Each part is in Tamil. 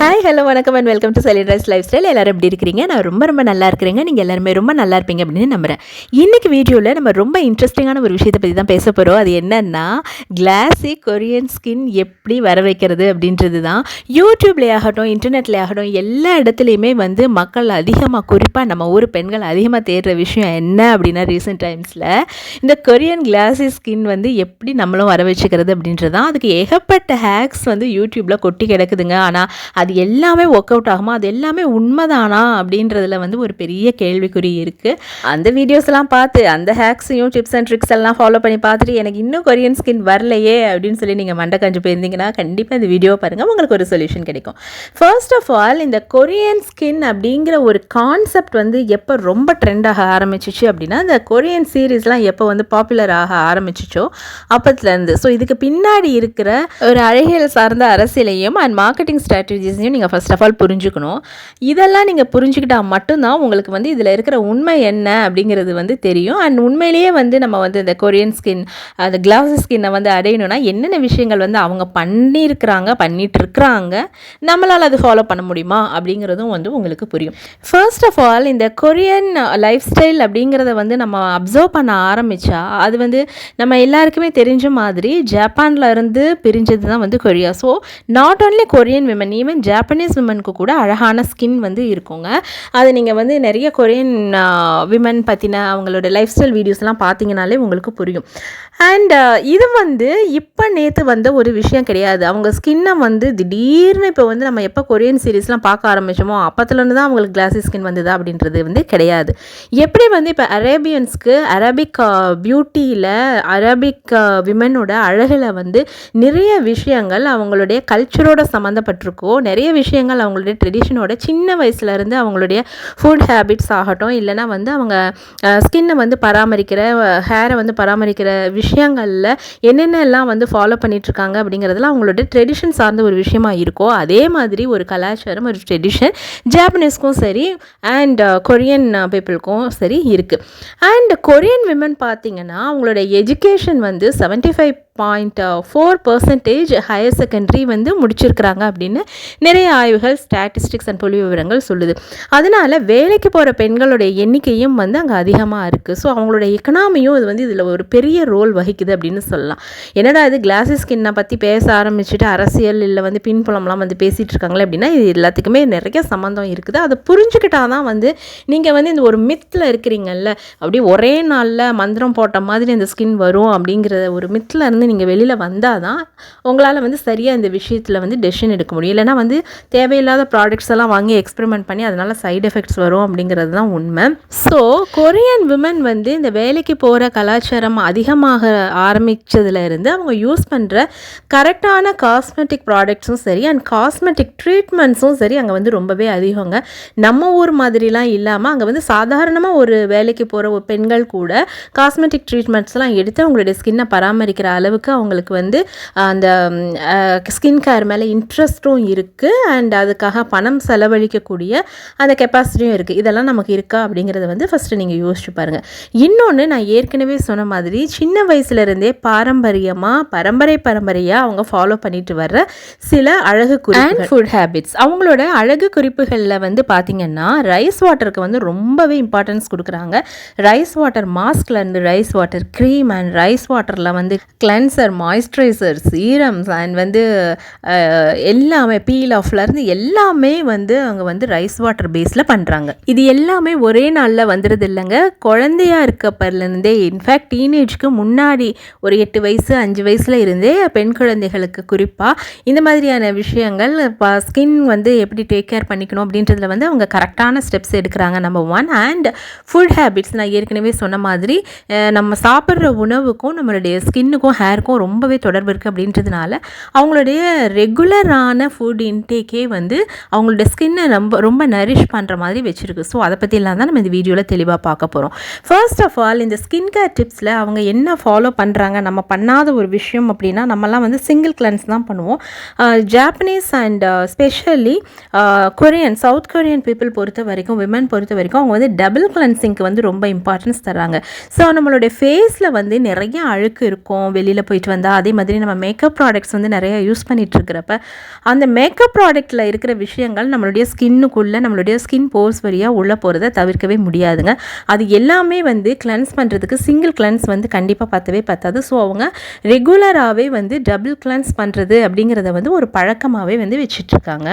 ஹாய் ஹலோ வணக்கம் and welcome to celitrise lifestyle. எல்லோரும் எப்படி இருக்கிறீங்க? நான் ரொம்ப நல்லா இருக்கிறேங்க. நீங்கள் எல்லாருமே ரொம்ப நல்லா இருப்பீங்க அப்படின்னு நம்புகிறேன். இன்றைக்கி வீடியோவில் நம்ம ரொம்ப இன்ட்ரெஸ்டிங்கான ஒரு விஷயத்தை பற்றி தான் பேச போகிறோம். அது என்னென்னா கிளாஸி கொரியன் ஸ்கின் எப்படி வர வைக்கிறது அப்படின்றது தான். யூடியூப்லேயே ஆகட்டும், இன்டர்நெட்லேயே ஆகட்டும், எல்லா இடத்துலையுமே வந்து மக்கள் அதிகமாக, குறிப்பாக நம்ம ஊர் பெண்கள் அதிகமாக தேடுற விஷயம் என்ன அப்படின்னா ரீசெண்ட் டைம்ஸில் இந்த கொரியன் கிளாஸி ஸ்கின் வந்து எப்படி நம்மளும் வர வச்சுக்கிறது அப்படின்றது தான். அதுக்கு ஏகப்பட்ட ஹேக்ஸ் வந்து யூடியூப்பில் கொட்டி கிடக்குதுங்க. ஆனால் அது எல்லாமே ஒர்க் அவுட் ஆகுமா, அது எல்லாமே உண்மைதானா அப்படின்றதுல வந்து ஒரு பெரிய கேள்விக்குறி இருக்குது. அந்த வீடியோஸ்லாம் பார்த்து அந்த ஹேக்ஸையும் டிப்ஸ் அண்ட் ட்ரிக்ஸ் எல்லாம் ஃபாலோ பண்ணி பார்த்துட்டு எனக்கு இன்னும் கொரியன் ஸ்கின் வரலையே அப்படின்னு சொல்லி நீங்கள் மண்டை கஞ்சி போயிருந்தீங்கன்னா கண்டிப்பாக இந்த வீடியோ பாருங்கள், உங்களுக்கு ஒரு சொல்யூஷன் கிடைக்கும். ஃபர்ஸ்ட் ஆஃப் ஆல், இந்த கொரியன் ஸ்கின் அப்படிங்கிற ஒரு கான்செப்ட் வந்து எப்போ ரொம்ப ட்ரெண்டாக ஆரம்பிச்சிச்சு அப்படின்னா இந்த கொரியன் சீரீஸ்லாம் எப்போ வந்து பாப்புலர் ஆக ஆரம்பிச்சிச்சோ அப்பத்துலேருந்து. ஸோ இதுக்கு பின்னாடி இருக்கிற ஒரு அழகியல் சார்ந்த அரசியலையும் அண்ட் மார்க்கெட்டிங் ஸ்ட்ராட்டஜிஸையும் நீங்கள் ஃபர்ஸ்ட் ஆஃப் ஆல் புரிஞ்சுக்கணும். இதெல்லாம் நீங்கள் புரிஞ்சுக்கிட்டால் மட்டும்தான் உங்களுக்கு வந்து இதில் இருக்கிற உண்மை என்ன அப்படிங்கிறது வந்து தெரியும். அண்ட் உண்மையிலேயே வந்து நம்ம வந்து இந்த கொரியன் ஸ்கின், அந்த கிளாஸி ஸ்கின்னை வந்து அடையணும்னா என்னென்ன விஷயங்கள் வந்து அவங்க பண்ணிகிட்ருக்குறாங்க, நம்மளால் அது ஃபாலோ பண்ண முடியுமா அப்படிங்கிறதும் வந்து உங்களுக்கு புரியும். ஃபர்ஸ்ட் ஆஃப் ஆல், இந்த கொரியன் லைஃப் ஸ்டைல் அப்படிங்கிறத வந்து நம்ம அப்சர்வ் பண்ண ஆரம்பித்தா அது வந்து நம்ம எல்லாருக்குமே தெரிஞ்ச மாதிரி ஜப்பானில் இருந்து பிரிஞ்சது தான் வந்து Korea. So not only Korean women, even Japanese விமனுக்கு கூட அழகான ஸ்கின் வந்து இருக்குங்க. அது நீங்கள் வந்து நிறைய கொரியன் விமன் பற்றின அவங்களோட லைஃப் ஸ்டைல் வீடியோஸ்லாம் பார்த்தீங்கனாலே உங்களுக்கு புரியும். அண்ட் இது வந்து இப்போ நேற்று வந்த ஒரு விஷயம் கிடையாது. அவங்க ஸ்கின்னை வந்து திடீர்னு இப்போ வந்து நம்ம எப்போ கொரியன் சீரீஸ்லாம் பார்க்க ஆரம்பிச்சோமோ அப்போத்துலேருந்து தான் அவங்களுக்கு கிளாஸி ஸ்கின் வந்ததா அப்படின்றது வந்து கிடையாது. எப்படி வந்து இப்போ அரேபியன்ஸ்க்கு அரபிக் பியூட்டியில், அரபிக் விமனோட அழகில் வந்து நிறைய விஷயங்கள் அவங்களுடைய கல்ச்சரோட சம்மந்தப்பட்டிருக்கோ, நிறைய விஷயங்கள் அவங்களுடைய ட்ரெடிஷனோட சின்ன வயசுலேருந்து அவங்களுடைய ஃபுட் ஹேபிட்ஸ் ஆகட்டும், இல்லைனா வந்து அவங்க ஸ்கின்னை வந்து பராமரிக்கிற, ஹேரை வந்து பராமரிக்கிற விஷயங்களில் என்னென்னலாம் வந்து ஃபாலோ பண்ணிகிட்ருக்காங்க அப்படிங்கிறதுல அவங்களோட ட்ரெடிஷன் சார்ந்த ஒரு விஷயமா இருக்கோ அதே மாதிரி ஒரு கலாச்சாரம், ஒரு ட்ரெடிஷன் ஜாப்பனீஸ்க்கும் சரி அண்ட் கொரியன் பீப்புளுக்கும் சரி இருக்குது. அண்ட் கொரியன் விமன் பார்த்திங்கன்னா அவங்களோட எஜுகேஷன் வந்து 75.4% ஹையர் செகண்டரி வந்து முடிச்சிருக்கிறாங்க அப்படின்னு நிறைய ஆய்வுகள், ஸ்டாட்டிஸ்டிக்ஸ் அண்ட் புள்ளி விவரங்கள் சொல்லுது. அதனால் வேலைக்கு போகிற பெண்களுடைய எண்ணிக்கையும் வந்து அங்கே அதிகமாக இருக்குது. ஸோ அவங்களோட எக்கனாமியும் இது வந்து இதில் ஒரு பெரிய ரோல் வகிக்குது அப்படின்னு சொல்லலாம். என்னடா இது கிளாஸி ஸ்கின்னை பற்றி பேச ஆரம்பிச்சுட்டு அரசியல் இல்லை வந்து பின்புலம்லாம் வந்து பேசிகிட்டு இருக்காங்களே அப்படின்னா இது எல்லாத்துக்குமே நிறைய சம்மந்தம் இருக்குது. அதை புரிஞ்சுக்கிட்டால் தான் வந்து நீங்கள் வந்து இந்த ஒரு மித்தில் இருக்கிறீங்கல்ல, அப்படியே ஒரே நாளில் மந்திரம் போட்ட மாதிரி அந்த ஸ்கின் வரும் அப்படிங்கிற ஒரு மித்தில் இருந்து நீங்கள் வெளியில் வந்தால் தான் உங்களால் வந்து சரியாக இந்த விஷயத்தில் வந்து டெசிஷன் எடுக்க முடியும். இல்லைனா வந்து தேவையில்லாத ப்ராடக்ட்ஸ் எல்லாம் வாங்கி எக்ஸ்பெரிமெண்ட் பண்ணி அதனால் சைடு எஃபெக்ட்ஸ் வரும் அப்படிங்கிறது தான் உண்மை. ஸோ கொரியன் விமன் வந்து இந்த வேலைக்கு போகிற கலாச்சாரம் அதிகமாக ஆரம்பித்ததுலேருந்து அவங்க யூஸ் பண்ணுற கரெக்டான காஸ்மெட்டிக் ப்ராடக்ட்ஸும் சரி அண்ட் காஸ்மெட்டிக் ட்ரீட்மெண்ட்ஸும் சரி அங்கே வந்து ரொம்பவே அதிகங்க. நம்ம ஊர் மாதிரிலாம் இல்லாமல் அங்கே வந்து சாதாரணமாக ஒரு வேலைக்கு போகிற ஒரு பெண்கள் கூட காஸ்மெட்டிக் ட்ரீட்மெண்ட்ஸ்லாம் எடுத்து அவங்களுடைய ஸ்கின்னை பராமரிக்கிற அளவுக்கு அவங்களுக்கு வந்து அந்த ஸ்கின் கேர் மேலே இன்ட்ரெஸ்ட்டும் இருக்குது அண்ட் அதுக்காக பணம் செலவழிக்கக்கூடிய அந்த கெப்பாசிட்டியும் இருக்குது. இதெல்லாம் நமக்கு இருக்கா அப்படிங்கிறத வந்து ஃபஸ்ட்டு நீங்கள் யோசிச்சு பாருங்கள். இன்னொன்று, நான் ஏற்கனவே சொன்ன மாதிரி சின்ன வயசுலேருந்தே பரம்பரையாக அவங்க ஃபாலோ பண்ணிட்டு வர்ற சில அழகு குறிப்பு அண்ட் ஃபுட் ஹேபிட்ஸ், அவங்களோட அழகு குறிப்புகளில் வந்து பார்த்திங்கன்னா ரைஸ் வாட்டருக்கு வந்து ரொம்பவே இம்பார்ட்டன்ஸ் கொடுக்குறாங்க. ரைஸ் வாட்டர் மாஸ்க்லேருந்து rice water cream and rice வாட்டரில் வந்து கிளென்சர், மாய்ஸ்சரைசர், சீரம்ஸ் அண்ட் வந்து எல்லாமே பீல் ஆஃப்லேருந்து எல்லாமே வந்து அவங்க வந்து ரைஸ் வாட்டர் பேஸில் பண்ணுறாங்க. இது எல்லாமே ஒரே நாளில் வந்துடுது இல்லைங்க. குழந்தையாக இருக்கப்பலேருந்தே, இன்ஃபேக்ட் டீனேஜ்க்கு முன்னாடி ஒரு 8 வயசு 5 வயசில் இருந்தே பெண் குழந்தைகளுக்கு குறிப்பாக இந்த மாதிரியான விஷயங்கள், ஸ்கின் வந்து எப்படி டேக் கேர் பண்ணிக்கணும் அப்படின்றதுல வந்து அவங்க கரெக்டான ஸ்டெப்ஸ் எடுக்கிறாங்க. நம்பர் 1. அண்ட் ஃபுட் ஹேபிட்ஸ், நான் ஏற்கனவே சொன்ன மாதிரி நம்ம சாப்பிட்ற உணவுக்கும் நம்மளுடைய ஸ்கின்னுக்கும் ஹேருக்கும் ரொம்பவே தொடர்பு இருக்குது அப்படின்றதுனால அவங்களுடைய ரெகுலரான ஃபுட் இன்டேக்கே வந்து அவங்களோட ஸ்கின்னை ரொம்ப நரிஷ் பண்ணுற மாதிரி வச்சுருக்கு. ஸோ அதை பற்றிலாம் தான் நம்ம இந்த வீடியோவில் தெளிவாக பார்க்க போகிறோம். ஃபர்ஸ்ட் ஆஃப் ஆல், இந்த ஸ்கின் கேர் டிப்ஸில் அவங்க என்ன ஃபாலோ பண்ணுறாங்க, நம்ம பண்ணாத ஒரு விஷயம் அப்படின்னா நம்மலாம் வந்து சிங்கிள் கிளென்ஸ் தான் பண்ணுவோம். Japanese and specially Korean, south Korean people பொறுத்த வரைக்கும், விமன் பொறுத்த வரைக்கும் அவங்க வந்து டபுள் கிளென்சிங்க்கு வந்து ரொம்ப இம்பார்ட்டன்ஸ் தராங்க. ஸோ நம்மளுடைய ஃபேஸில் வந்து நிறைய அழுக்கு இருக்கும் வெளியில் போயிட்டு வந்தால். அதே மாதிரி நம்ம மேக்கப் ப்ராடக்ட்ஸ் வந்து நிறைய யூஸ் பண்ணிகிட்டு இருக்கிறப்ப அந்த மேக்கப் ப்ராடக்ட் ப்ராடக்ட்டில் இருக்கிற விஷயங்கள் நம்மளுடைய ஸ்கின்னுக்குள்ளே நம்மளுடைய ஸ்கின் போர்ஸ் வழியாக உள்ளே போகிறத தவிர்க்கவே முடியாதுங்க. அது எல்லாமே வந்து கிளென்ஸ் பண்ணுறதுக்கு சிங்கிள் கிளென்ஸ் வந்து கண்டிப்பாக பத்தவே பத்தாது. ஸோ அவங்க ரெகுலராகவே வந்து டபுள் கிளென்ஸ் பண்ணுறது அப்படிங்கிறத வந்து ஒரு பழக்கமாகவே வந்து வச்சிட்ருக்காங்க.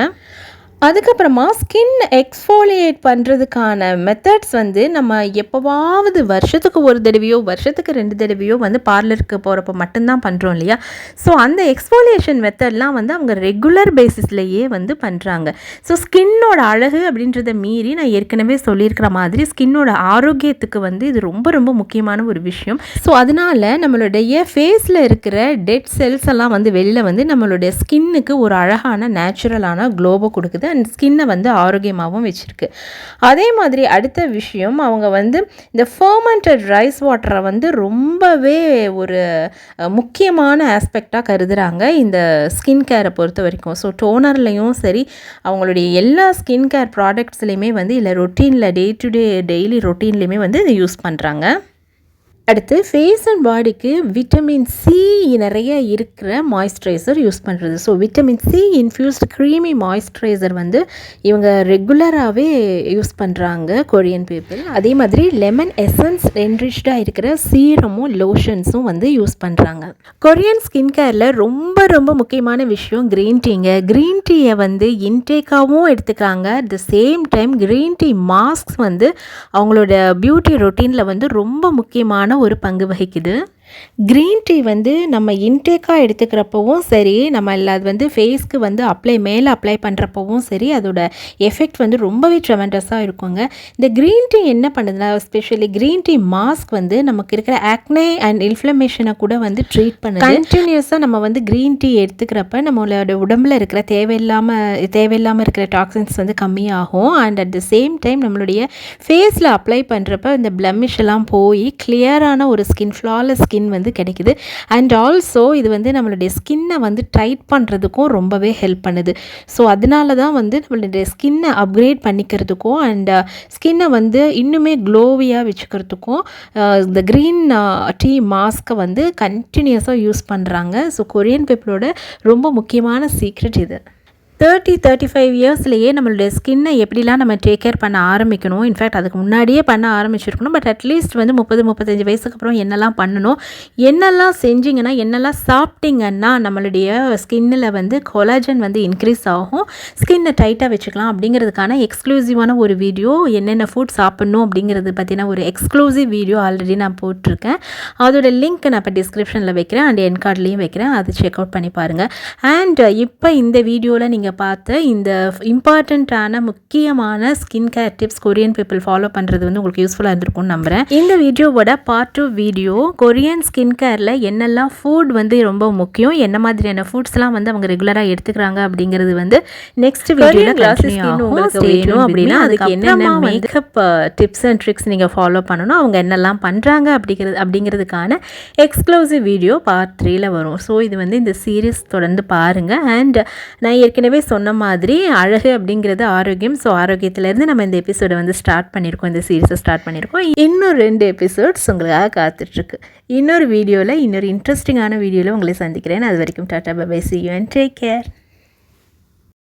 அதுக்கப்புறமா ஸ்கின் எக்ஸ்ஃபோலியேட் பண்ணுறதுக்கான மெத்தட்ஸ் வந்து நம்ம எப்போவாவது வருஷத்துக்கு ஒரு தடவையோ வருஷத்துக்கு 2 தடவையோ வந்து பார்லருக்கு போகிறப்ப மட்டும்தான் பண்ணுறோம் இல்லையா. ஸோ அந்த எக்ஸ்ஃபோலியேஷன் மெத்தட்லாம் வந்து அவங்க ரெகுலர் பேசிஸ்லேயே வந்து பண்ணுறாங்க. ஸோ ஸ்கின்னோட அழகு அப்படின்றத மீறி நான் ஏற்கனவே சொல்லியிருக்கிற மாதிரி ஸ்கின்னோட ஆரோக்கியத்துக்கு வந்து இது ரொம்ப ரொம்ப முக்கியமான ஒரு விஷயம். ஸோ அதனால் நம்மளுடைய ஃபேஸில் இருக்கிற டெட் செல்ஸ் எல்லாம் வந்து வெளில வந்து நம்மளுடைய ஸ்கின்னுக்கு ஒரு அழகான நேச்சுரலான க்ளோவை கொடுக்குது அண்ட் ஸ்கின்னை வந்து ஆரோக்கியமாகவும் வச்சுருக்கு. அதே மாதிரி அடுத்த விஷயம், அவங்க வந்து இந்த ஃபர்மெண்டட் ரைஸ் வாட்டரை வந்து ரொம்பவே ஒரு முக்கியமான ஆஸ்பெக்டாக கருதுகிறாங்க இந்த ஸ்கின் கேரை பொறுத்த வரைக்கும். ஸோ டோனர்லேயும் சரி அவங்களுடைய எல்லா ஸ்கின் கேர் ப்ராடக்ட்ஸ்லையுமே வந்து இல்லை ரொட்டீனில் டே டு டே டெய்லி ரொட்டீன்லேயுமே வந்து இதை யூஸ் பண்ணுறாங்க. அடுத்து ஃபேஸ் அண்ட் பாடிக்கு விட்டமின் சி நிறைய இருக்கிற மாய்ஸ்சரைசர் யூஸ் பண்ணுறது. So vitamin C infused creamy moisturiser வந்து இவங்க ரெகுலராகவே யூஸ் பண்ணுறாங்க கொரியன் பீப்புள். அதே மாதிரி லெமன் எசன்ஸ் என்ரிச்டாக இருக்கிற சீரமும் லோஷன்ஸும் வந்து யூஸ் பண்ணுறாங்க. கொரியன் ஸ்கின் கேரில் ரொம்ப ரொம்ப முக்கியமான விஷயம் க்ரீன் டீங்க. க்ரீன் டீயை வந்து இன்டேக்காகவும் எடுத்துக்கிறாங்க. At the same time green tea mask வந்து அவங்களோட பியூட்டி ரொட்டீனில் வந்து ரொம்ப முக்கியமான ஒரு பங்கு வகிக்குது. க்ரீன் டீ வந்து நம்ம இன்டேக்காக எடுத்துக்கிறப்பவும் சரி, நம்ம அது வந்து ஃபேஸ்க்கு வந்து மேலே அப்ளை பண்ணுறப்பவும் சரி, அதோட எஃபெக்ட் வந்து ரொம்பவே ட்ரெமெண்டஸாக இருக்குங்க. இந்த க்ரீன் டீ என்ன பண்ணுதுன்னா, எஸ்பெஷலி க்ரீன் டீ மாஸ்க் வந்து நமக்கு இருக்கிற ஆக்னே அண்ட் இன்ஃப்ளமேஷனை கூட வந்து ட்ரீட் பண்ணுது. கண்டினியூஸாக நம்ம வந்து க்ரீன் டீ எடுத்துக்கிறப்ப நம்மளோட உடம்புல இருக்கிற தேவையில்லாமல் இருக்கிற டாக்ஸின்ஸ் வந்து கம்மியாகும். And at the same time நம்மளுடைய ஃபேஸில் அப்ளை பண்ணுறப்ப இந்த பிளமிஷ் எல்லாம் போய் கிளியரான ஒரு ஸ்கின், ஃப்ளாலெஸ் ஸ்கின் வந்து கிடைக்குது. அண்ட் ஆல்சோ இது வந்து நம்மளுடைய ஸ்கின்னை வந்து டைட் பண்ணுறதுக்கும் ரொம்பவே ஹெல்ப் பண்ணுது. ஸோ அதனால தான் வந்து நம்மளுடைய ஸ்கின்னை அப்கிரேட் பண்ணிக்கிறதுக்கும் அண்ட் ஸ்கின்னை வந்து இன்னுமே க்ளோவியாக வச்சுக்கிறதுக்கும் இந்த க்ரீன் டீ மாஸ்க்கை வந்து கண்டினியூஸாக யூஸ் பண்ணுறாங்க. ஸோ கொரியன் பீப்புளோட ரொம்ப முக்கியமான சீக்ரெட் இது. 30-35 இயர்ஸ்லேயே நம்மளுடைய ஸ்கின்னை எப்படிலாம் நம்ம டேக் கேர் பண்ண ஆரம்பிக்கணும். இன்ஃபேக்ட் அதுக்கு முன்னாடியே பண்ண ஆரம்பிச்சிருக்கணும். பட் அட்லீஸ்ட் வந்து 30-35 வயசுக்கு அப்புறம் என்னெல்லாம் பண்ணணும், என்னெல்லாம் செஞ்சிங்கன்னா, என்னெல்லாம் சாப்பிட்டிங்கன்னா நம்மளுடைய ஸ்கின்னில் வந்து கொலாஜன் வந்து இன்க்ரீஸ் ஆகும், ஸ்கின்னை டைட்டாக வச்சுக்கலாம் அப்படிங்கிறதுக்கான எக்ஸ்க்ளூசிவான ஒரு வீடியோ, என்னென்ன ஃபுட் சாப்பிட்ணும் அப்படிங்கிறது பற்றின ஒரு எக்ஸ்க்ளூசிவ் வீடியோ ஆல்ரெடி நான் போட்டிருக்கேன். அதோட லிங்க் நான் இப்போ டிஸ்கிரிப்ஷனில் வைக்கிறேன் அண்ட் என் கார்ட்லேயும் வைக்கிறேன். அது செக் அவுட் பண்ணி பாருங்கள். அண்ட் இப்போ இந்த வீடியோவில் நீங்கள் பார்த்த இந்த இம்பார்ட்டண்ட்டான முக்கியமான skin care tips Korean people follow பண்ணுறது வந்து உங்களுக்கு யூஸ்ஃபுல்லாக இருந்திருக்கும்னு நம்புகிறேன். இந்த வீடியோவோட பார்ட் 2 வீடியோ கொரியன் ஸ்கின் கேரில் என்னெல்லாம் ஃபுட் வந்து ரொம்ப முக்கியம், என்ன மாதிரியான ஃபுட்ஸ்லாம் வந்து அவங்க ரெகுலராக எடுத்துக்கிறாங்க அப்படிங்கிறது வந்து நெக்ஸ்ட் வீடியோவில் உங்களுக்கு வேணும் அப்படின்னா அதுக்கு என்னென்ன மேக்கப் டிப்ஸ் அண்ட் ட்ரிக்ஸ் நீங்கள் ஃபாலோ பண்ணணும், அவங்க என்னெல்லாம் பண்ணுறாங்க அப்படிங்கிறதுக்கான எக்ஸ்க்ளூசிவ் வீடியோ பார்ட் 3ல் வரும். ஸோ இது வந்து இந்த சீரீஸ் தொடர்ந்து பாருங்கள். அண்ட் நான் ஏற்கனவே சொன்ன மாதிரி அழகு அப்படிங்கிறது ஆரோக்கியம். ஸோ ஆரோக்கியத்திலேருந்து நம்ம இந்த எபிசோடை வந்து ஸ்டார்ட் பண்ணியிருக்கோம், இந்த சீரீஸை ஸ்டார்ட் பண்ணியிருக்கோம். இன்னும் 2 எபிசோட்ஸ் உங்களுக்காக காத்துட்ருக்கு. இன்னொரு வீடியோவில் இன்னொரு இன்ட்ரெஸ்டிங்கான வீடியோவில் உங்களை சந்திக்கிறேன். அது வரைக்கும் tata bye bye, see you and take care.